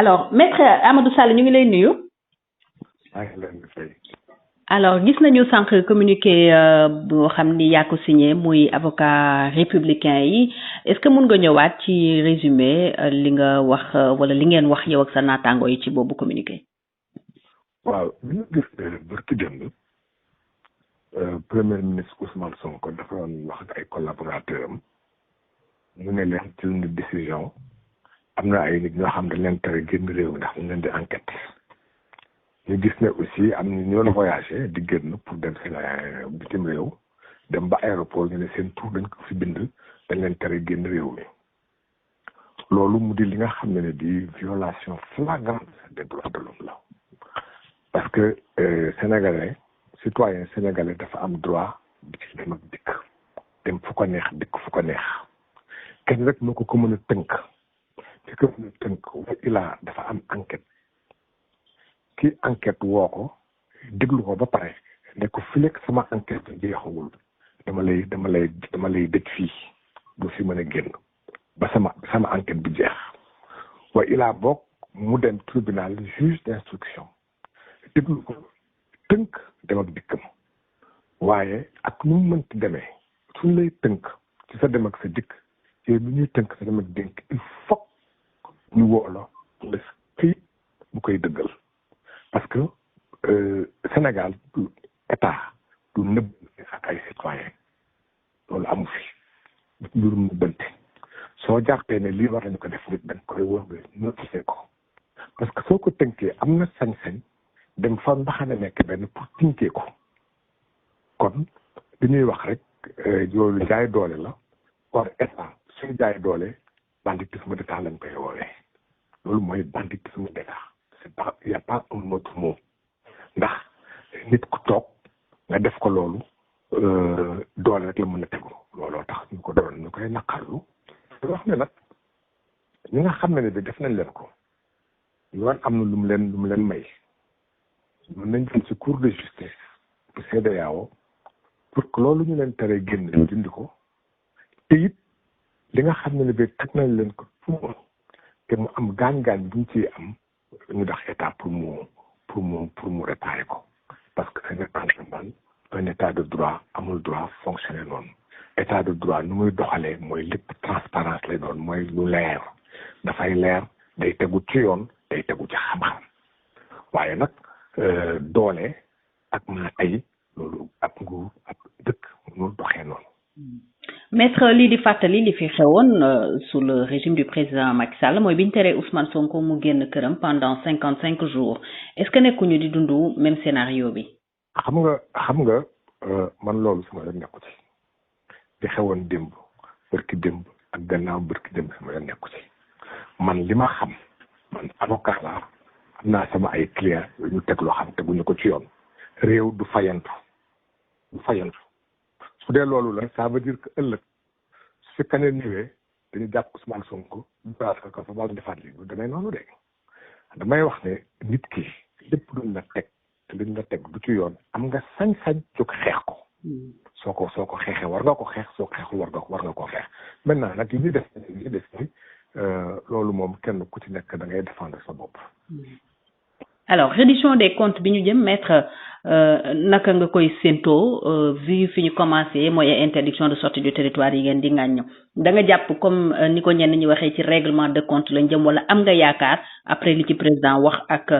alors maître Amadou Sall ñu ngi lay nuyu. alors gis nañu sànq communiqué boo xam ni yaa ko signé muy avocat républicain yi est-ce que mun nga ñëwaat ci résumé li nga wax wala li ngeen wax yow ak sa naataango yi ci boobu communiqué. waaw bi ñu gis barki démb premier ministre Ousmane Sonko dafa doon wax ak ay collaborateurs am mu ne leen ci une décision am na ay nit ñoo xam ne dañ leen tere génn réew ndax ñu leen di enquête ñu gis ne aussi am na ñoo voyagé di génn pour dem seen bitim réew dem ba aéroport ñu ne seen tur dañ ko fi bind dañ leen tere génn réew mi loolu mu di li nga xam ne di violation flagrante des droits de l'homme la parce que sénégalais citoyen sénégalais dafa am droit di ci dem ak dikk dem fu ko neex dikk fu ko neex kenn rek moo ko mën a tënk ci ko mën a tënk wa ilaa dafa am enquête ki enquête woo ko déglu ko ba pare ne ko fileeg sama enquête jeexawul dama lay dëj fii du fi mën a génn ba sama enquête bi jeex wa ilaa boog mu dem tribunal juge d'instruction déglu ko tënk dem ak dikkam waaye ak nu mu mënti demee suñ lay tënk ci sa dem ak sa dikk ci lu ñuy tënk sa dem ak dikk il faut ñu woo la nga këyit bu koy dëggal parce que Sénégal du état du nëbb ak ay citoyen loolu amu fi mbirum nëbbante soo jàppee ne lii war nañu ko def nit dañ koy wóor nga notifié ko parce que soo ko tënkee am na sañ-sañ dem fa mbaxane nekk benn pour tënkee ko kon li ñuy wax rek loolu jaay doole la or état suñu jaay doole banditisme d'état lañ koy woowee loolu mooy banditisme d'état c'est pas y a pas un autre mot ndax nit ku toog nga def ko loolu doole rek la mën a tegu looloo tax ñu ko doon ñu koy naqarlu wax ne nag ñi nga xam ne bi def nañ leen ko yoon am na lu mu leen may mën nañ jël ci cour de justice bu CEDEAO pour que loolu ñu leen tere génn dindi ko te it li nga xam ne bi teg nañ leen ko te mu am gaañ-gaañ bu ñu ciy am ñu dax état pour mu réparer ko parce que un état de droit amul droit fonctionner noonu état de droit nu muy doxalee mooy lépp transparence lay doon mooy lu leer dafay leer day tegu ci yoon day tegu ci xam-xam waaye nag doole ak maa ay loolu ab nguur ab dëkk mënul doxee noonu. maître lii di fàttali li fi xewoon sous le régime du président Macky Sall mooy biñ teree Ousmane Sonko mu génn këram pendant 55 jours est-ce que nekkuñu di dundu même scénario bi. xam nga man loolu sama yoon nekku ci di xewoon démb bërki démb ak gannaaw bërki démb sama yoon nekku ci man li ma xam man avocat laa am naa sama ay clients yooyu ñu teg loo xam teguñu ko ci yoon réew du fayantu su dee loolu la ça veut dire que ëllëg su fi kaneen ñëwee dañu jàpp Ousmane Sonko ko fa bal defaat li du demee noonu de damay wax ne nit ki lépp luñ la teg te luñ la teg du ci yoon am nga sañ-sañ jóg xeex ko soo ko xeexee war nga ko xeex soo xeexul war nga koo xeex maintenant nag li ñuy def ni loolu moom kenn ku ci nekk da ngay défendre sa bopp. alors reddition des comptes bi ñu jëm maître naka nga koy séentoo vu fi ñu commencé mooy interdiction de sortie du territoire yi ngeen di ŋàññu da nga jàpp comme ni ko ñenn ñi waxee ci règlement de compte lañ jëm wala am nga yaakaar après li ci président wax ak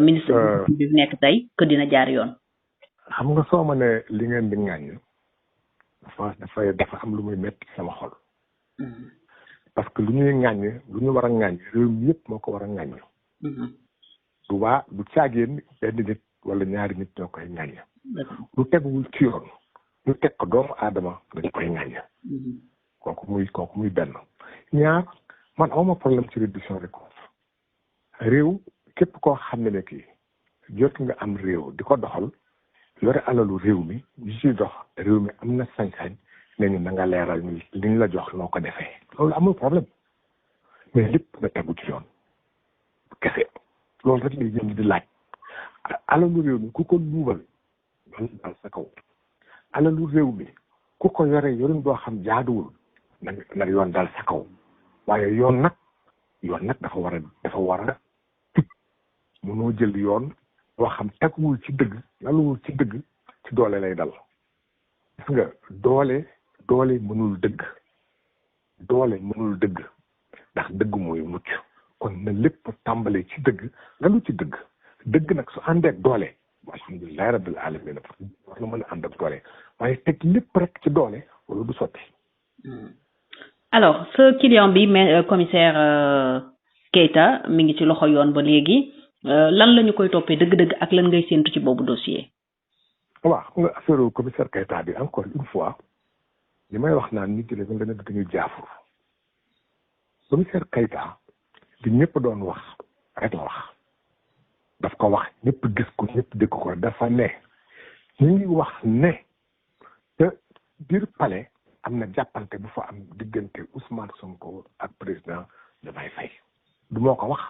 ministre bi nekk tey que dina jaar yoon. xam nga soo ma ne li ngeen di ŋàññ dafa am lu muy metti sama xol. parce que lu ñuy ŋàññ lu ñu war a ŋàññ réew mi yëpp moo ko war a ŋàññ. du caagéen benn nit wala ñaari nit ñoo koy ŋàññ lu teguwul ci yoon ñu teg ko doomu aadama dañ koy ŋàññ kooku muy benn ñaar man awma problème ci reddition des comptes réew képp koo xam ne kii jot nga am réew di ko doxal yore alalu réew mi di ci dox réew mi am na sañ-sañ ne ñu na nga leeral ñu li ñu la jox noo ko defee loolu amul problème mais lépp nga tegu ci yoon kese loolu rek lay jëm di laaj alalu réew mi ku ko luubal yoon dal sa kaw alalu réew mi ku ko yore yorin boo xam jaaduwul na yoon dal sa kaw waaye yoon nag dafa war a mënoo jël yoon boo xam teguwul ci dëgg laluwul ci dëgg ci doole lay dal gis nga doole mënul dëgg ndax dëgg mooy mucc kon na lépp tàmbale ci dëgg lalu ci dëgg nag su àndeek doole alhamdulilahi rabbil alamin war na mën a ànd ak doole waaye teg lépp rek ci doole wala du sotti. Alors ce client bi mais commissaire Keita mi ngi ci loxo yoon ba léegi lan la ñu koy toppee dëgg-dëgg ak lan ngay séentu ci boobu dossier. waaw xam nga affaire commissaire Keita bi encore une fois li may wax naan nit ñi la nga dañuy jaafur commissaire Keita di ñëpp doon wax rek la wax daf ko wax ñëpp gis ko ñëpp dégg ko dafa ne ñu ngi wax ne te biir palais am na jàppante bu fa am diggante Ousmane Sonko ak président Diomaye Faye du moo ko wax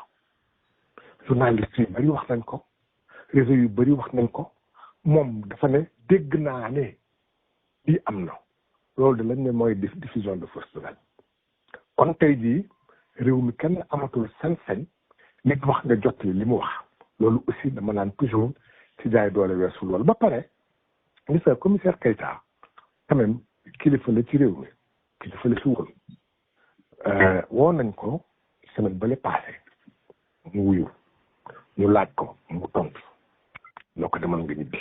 journaliste yu bëri wax nañ ko réseau yu bëri wax nañ ko moom dafa ne dégg naa ne lii am na loolu de lañ ne mooy diffusion de fausse nouvelle kon tey jii réew mi kenn amatul sañ-sañ nit wax nga jot li mu wax loolu aussi dama naan toujours ci jaay doole weesu loolu ba pare gis nga commissaire Keita quand même kilifa la ci réew mi kilifa la ci woon woo nañ ko semaine bale passé mu wuyu ñu laaj ko mu tontu loo ko demal nga ñibbi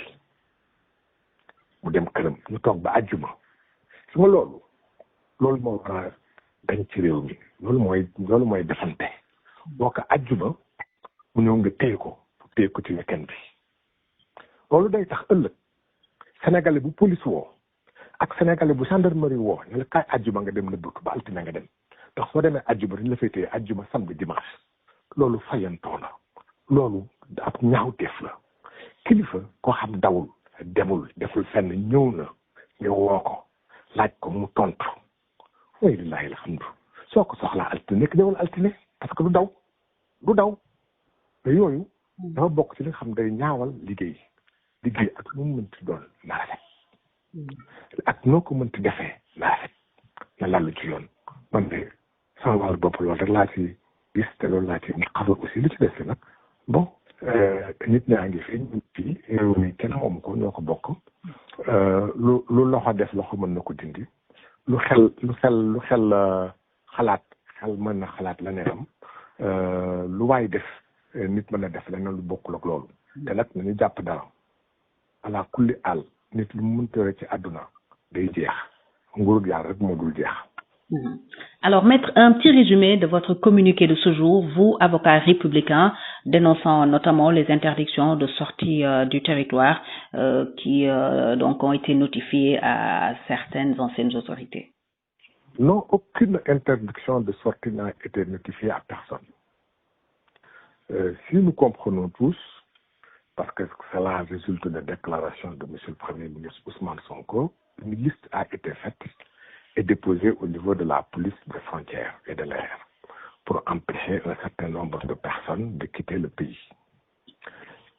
mu dem këram ñu toog ba àjjuma su nga loolu moo war a dañ ci réew mi loolu mooy defante boo ko àjjuma mu ñëw nga téye ko ci weekend bi loolu day tax ëllëg sénégalais bu police woo ak sénégalais bu gendarmerie woo ne la kaay àjjuma nga dem na bëgg ba altine nga dem ndax soo demee àjjuma dañ la fay téye àjjuma samedi dimanche loolu fayantoo la loolu ab ñaawteef la kilifa koo xam dawul demul deful fenn ñëw na nga woo ko laaj ko mu tontu way lillahi alhamdu soo ko soxlaa altine nekk ñëwul altine parce que du daw te yooyu dafa bokk ci li nga xam day ñaawal liggéey ak nu mu mënti doon na rafet ak noo ko mënti defee na rafet na lallu ci yoon man de sama wàllu bopp loolu rek laa ci gis te loolu laa ci xabar aussi li ci des nag bon nit ñaa ngi fi ñu fii réew mi kenn moomu ko ñoo ko bokk lu loxo def loxo mën na ko dindi lu xel xalaat xel mën na xalaat la ne am lu waay def nit mën na def leneen lu bokkul ak loolu te nag nañu jàpp dara ala kulli àll nit lu mu mënta ci àdduna day jeex nguurug yàlla rek moo dul jeex. Alors, maître, un petit résumé de votre communiqué de ce jour, vous, avocat républicain, dénonçant notamment les interdictions de sortie du territoire qui donc ont été notifiées à certaines anciennes autorités. Non, aucune interdiction de sortie n'a été notifiée à personne. Si nous comprenons tous, parce que cela résulte de déclarations de M. le Premier ministre Ousmane Sonko, une liste a été faite et déposée au niveau de la police des frontières et de l'air pour empêcher un certain nombre de personnes de quitter le pays.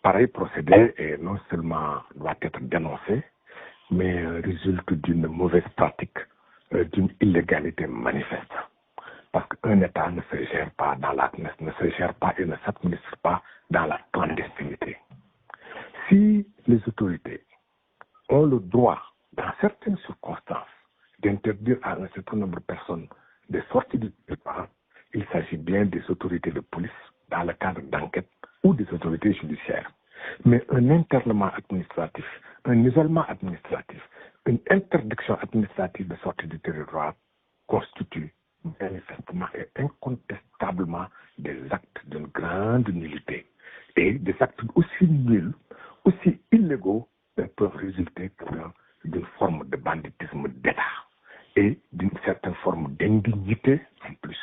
Pareil procédé est non seulement doit être dénoncé, mais résulte d'une mauvaise pratique, d'une illégalité manifeste. Parce qu'un État ne se gère pas et ne s'administre pas dans la clandestinité. Si les autorités ont le droit, dans certaines circonstances, d'interdire à un certain nombre de personnes de sortir du territoire, il s'agit bien des autorités de police dans le cadre d'enquête ou des autorités judiciaires. Mais un internement administratif, un isolement administratif, une interdiction administrative de sortie du territoire constitue manifestement et incontestablement des actes d'une grande nullité. Et des actes aussi nuls, aussi illégaux, peuvent résulter d'une forme de banditisme d'État et d'une certaine forme d'indignité en plus.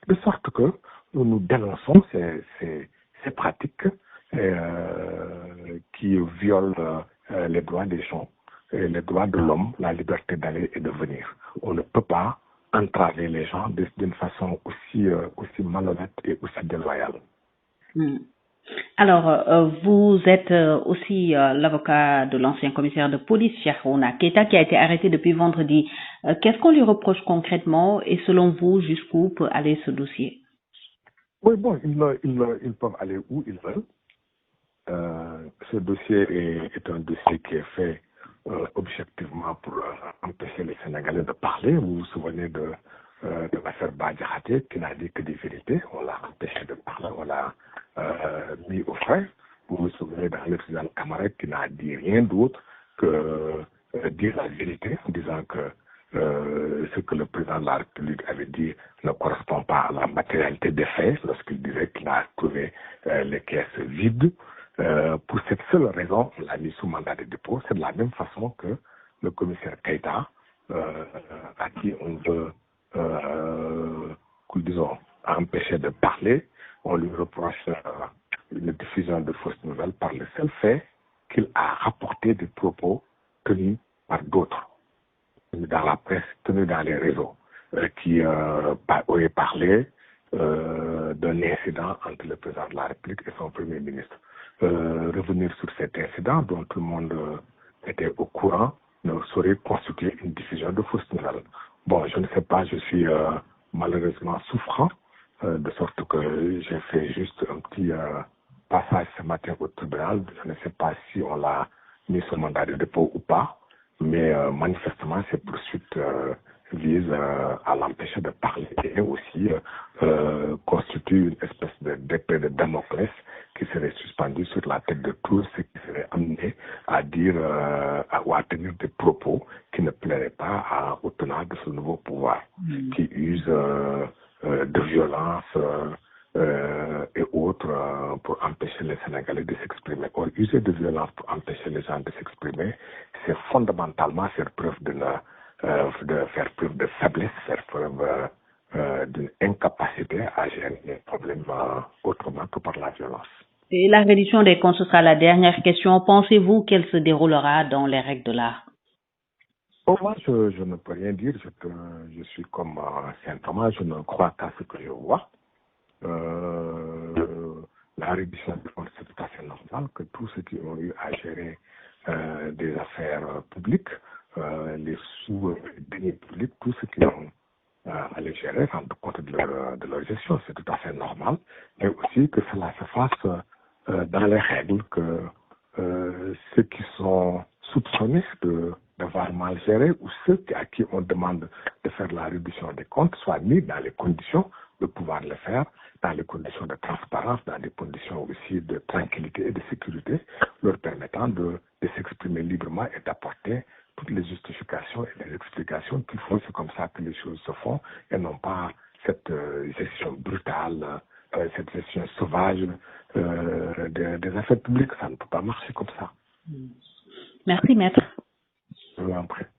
De sorte que nous dénonçons ces pratiques qui violent les droits des gens, les droits de l'homme, la liberté d'aller et de venir. On ne peut pas entraver les gens d'une façon aussi malhonnête et aussi déloyale. Alors, vous êtes aussi l'avocat de l'ancien commissaire de police, Cheikhouna Keita, qui a été arrêté depuis vendredi. Qu'est-ce qu'on lui reproche concrètement et selon vous, jusqu'où peut aller ce dossier? Oui, bon, ils peuvent aller où ils veulent. ce dossier est un dossier qui est fait objectivement pour empêcher les Sénégalais de parler. Vous vous souvenez de l'affaire Badjahate qui n'a dit que des vérités. On l'a empêché de parler, on l'a mis au frais. Vous vous souvenez d'Alexandre Camara qui n'a dit rien d'autre que dire la vérité en disant que ce que le président de la République avait dit ne correspond pas à la matérialité des faits lorsqu'il disait qu'il a trouvé les caisses vides. Pour cette seule raison, on l'a mis sous mandat de dépôt. C'est de la même façon que le commissaire Keïta, à qui on veut, disons, empêcher de parler, on lui reproche une diffusion de fausses nouvelles par le seul fait qu'il a rapporté des propos tenus par d'autres, tenus dans la presse, tenus dans les réseaux, qui auraient parlé d'un incident entre le président de la République et son premier ministre. Revenir sur cet incident dont tout le monde était au courant ne saurait constituer une diffusion de fausses nouvelles. Bon, je ne sais pas, je suis malheureusement souffrant, de sorte que j'ai fait juste un petit passage ce matin au tribunal. Je ne sais pas si on l'a mis sur mandat de dépôt ou pas, mais manifestement ces poursuites visent à l'empêcher de parler et aussi constituent une espèce d'épée de Damoclès qui serait suspendue sur la tête de tous ceux qui seraient amenés à dire ou à tenir des propos qui ne plairaient pas aux tenants de ce nouveau pouvoir, qui use de violence et autres pour empêcher les Sénégalais de s'exprimer. Or, user de violence pour empêcher les gens de s'exprimer, c'est fondamentalement faire preuve faire preuve de faiblesse, faire preuve d'une incapacité à gérer les problèmes autrement que par la violence. Et la reddition des comptes, ce sera la dernière question. Pensez-vous qu'elle se déroulera dans les règles de l'art? Moi, je ne peux rien dire. Je suis comme Saint Thomas, je ne crois qu'à ce que je vois. La reddition des comptes, c'est tout à fait normal que tous ceux qui ont eu à gérer des affaires publiques, les sous-deniers publics, tous ceux qui ont à les gérer, rendent compte de leur gestion, c'est tout à fait normal. Mais aussi que cela se fasse dans les règles, que ceux qui sont soupçonnés d'avoir mal géré ou ceux à qui on demande de faire la réduction des comptes soient mis dans les conditions de pouvoir le faire, dans les conditions de transparence, dans des conditions aussi de tranquillité et de sécurité, leur permettant de s'exprimer librement et d'apporter toutes les justifications et les explications qu'il faut. C'est comme ça que les choses se font et non pas cette gestion brutale, cette gestion sauvage des affaires publiques. Ça ne peut pas marcher comme ça. Merci, maître. Je vous en prie.